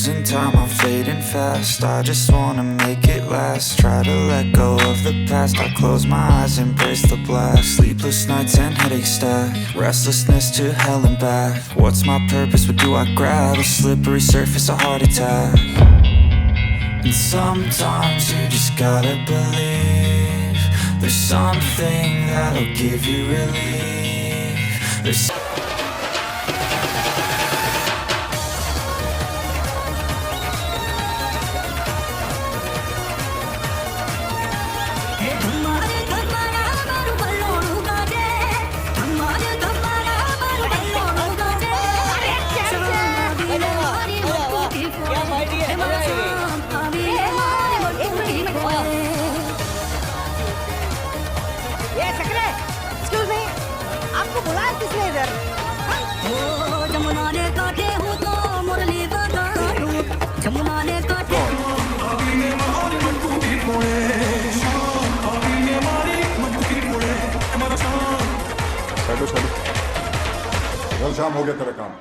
losing time, I'm fading fast. I just wanna make it last. Try to let go of the past. I close my eyes, embrace the blast. Sleepless nights and headaches stack. Restlessness to hell and back. What's my purpose, what do I grab? A slippery surface, a heart attack. And sometimes you just gotta believe there's something that'll give you relief. There's excuse me, आपको बुलाया किसने इधर? जमुना ने काटे हूँ तो मुरली बजाऊं, जमुना ने काटे कल शाम हो गया तेरा काम।